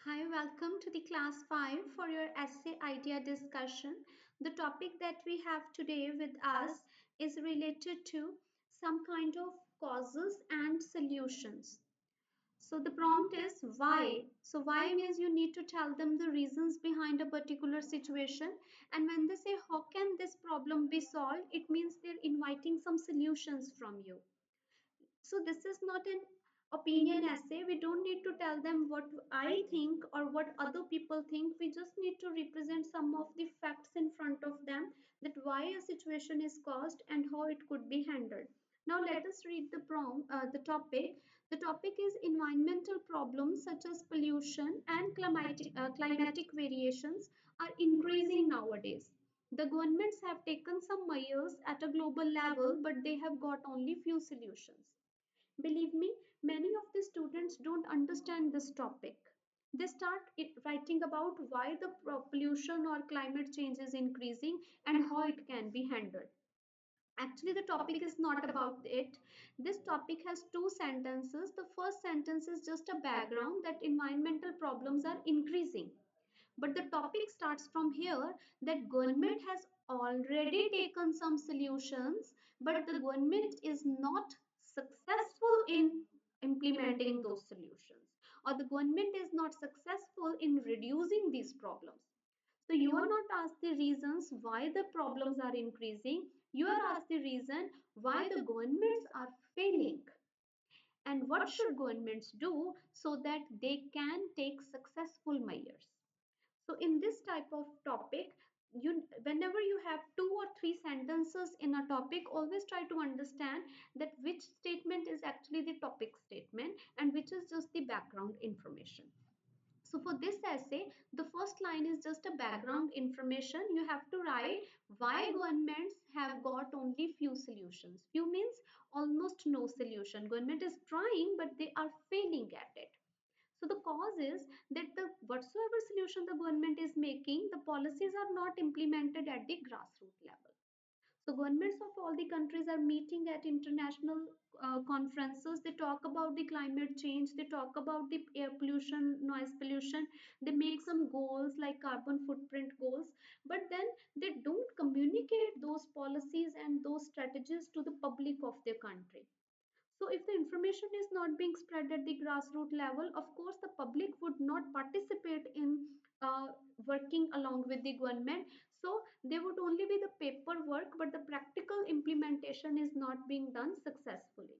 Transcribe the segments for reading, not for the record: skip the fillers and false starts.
Hi, welcome to the class 5 for your essay idea discussion. The topic that we have today with us is related to some kind of causes and solutions. So the prompt is why. So why means you need to tell them the reasons behind a particular situation, and when they say how can this problem be solved, it means they're inviting some solutions from you. So this is not an opinion essay. We don't need to tell them what I think or what other people think. We just need to represent some of the facts in front of them, that why a situation is caused and how it could be handled. Now let us read the topic. The topic is environmental problems such as pollution and climatic variations are increasing nowadays. The governments have taken some measures at a global level, but they have got only few solutions. Believe me, many of the students don't understand this topic. They start writing about why the pollution or climate change is increasing and how it can be handled. Actually, the topic is not about it. This topic has two sentences. The first sentence is just a background that environmental problems are increasing. But the topic starts from here, that government has already taken some solutions, but the government is not successful in implementing those solutions, or the government is not successful in reducing these problems. So you are not asked the reasons why the problems are increasing, you are asked the reason why the governments are failing, and what should governments do so that they can take successful measures. So in this type of topic, whenever you have two or three sentences in a topic, always try to understand that which statement is actually the topic statement and which is just the background information. So for this essay, the first line is just a background information. You have to write why governments have got only few solutions. Few means almost no solution. Government is trying, but they are failing at it. So the cause is that the whatsoever solution the government is making, the policies are not implemented at the grassroots level. So governments of all the countries are meeting at international conferences. They talk about the climate change. They talk about the air pollution, noise pollution. They make some goals like carbon footprint goals, but then they don't communicate those policies and those strategies to the public of their country. So if the information is not being spread at the grassroots level, of course, the public would not participate in working along with the government. So there would only be the paperwork, but the practical implementation is not being done successfully.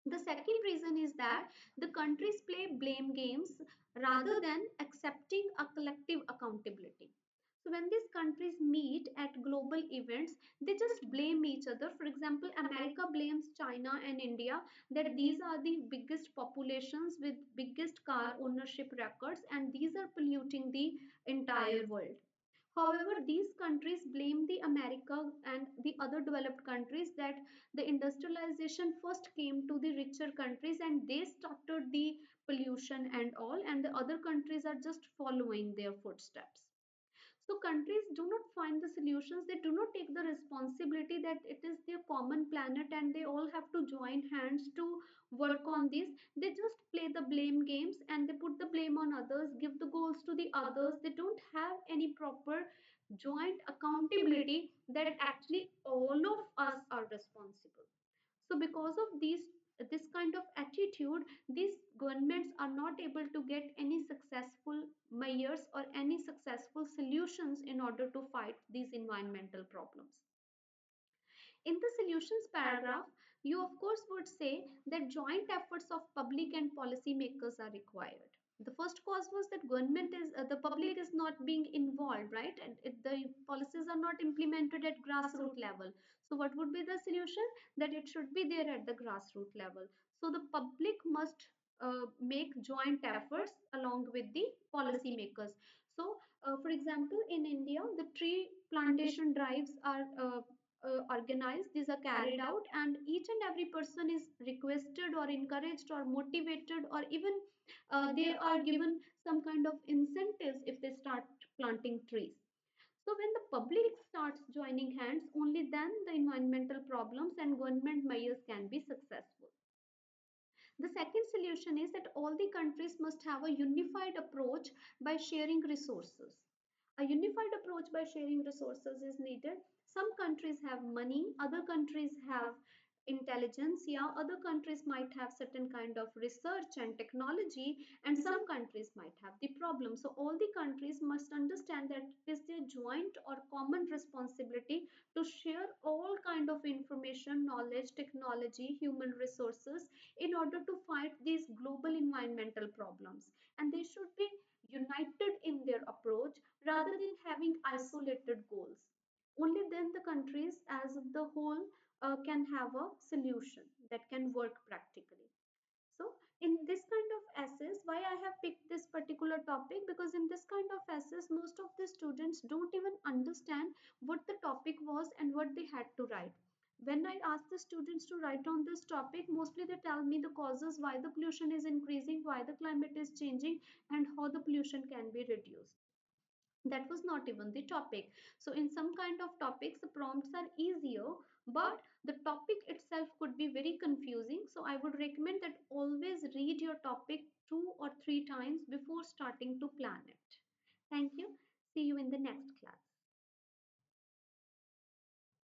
The second reason is that the countries play blame games rather than accepting a collective accountability. So when these countries meet at global events, they just blame each other. For example, America blames China and India that these are the biggest populations with biggest car ownership records and these are polluting the entire world. However, these countries blame the America and the other developed countries that the industrialization first came to the richer countries and they started the pollution and all, and the other countries are just following their footsteps. So countries do not find the solutions, they do not take the responsibility that it is their common planet and they all have to join hands to work on this. They just play the blame games and they put the blame on others, give the goals to the others. They don't have any proper joint accountability that actually all of us are responsible. So because of this kind of attitude, these governments are not able to get any successful measures or any successful solutions in order to fight these environmental problems. In the solutions paragraph, you of course would say that joint efforts of public and policy makers are required. The first cause was that government is the public is not being involved, right, and the policies are not implemented at grassroots level. So what would be the solution? That it should be there at the grassroots level. So the public must make joint efforts along with the policy makers. So for example, in India, the tree plantation drives are organized, these are carried out, and each and every person is requested or encouraged or motivated, or even they are given some kind of incentives if they start planting trees. So when the public starts joining hands, only then the environmental problems and government measures can be successful. The second solution is that all the countries must have a unified approach by sharing resources. A unified approach by sharing resources is needed. Some countries have money, other countries have intelligence, yeah, other countries might have certain kind of research and technology, and some countries might have the problem. So all the countries must understand that it is their joint or common responsibility to share all kind of information, knowledge, technology, human resources in order to fight these global environmental problems, and they should be united in their approach rather than having isolated goals. Only then the countries as the whole can have a solution that can work practically. So in this kind of essays, why I have picked this particular topic, because in this kind of essays most of the students don't even understand what the topic was and what they had to write. When I ask the students to write on this topic, mostly they tell me the causes why the pollution is increasing, why the climate is changing, and how the pollution can be reduced. That was not even the topic. So in some kind of topics the prompts are easier, but the topic itself could be very confusing. So I would recommend that always read your topic 2 or 3 times before starting to plan it. Thank you. See you in the next class.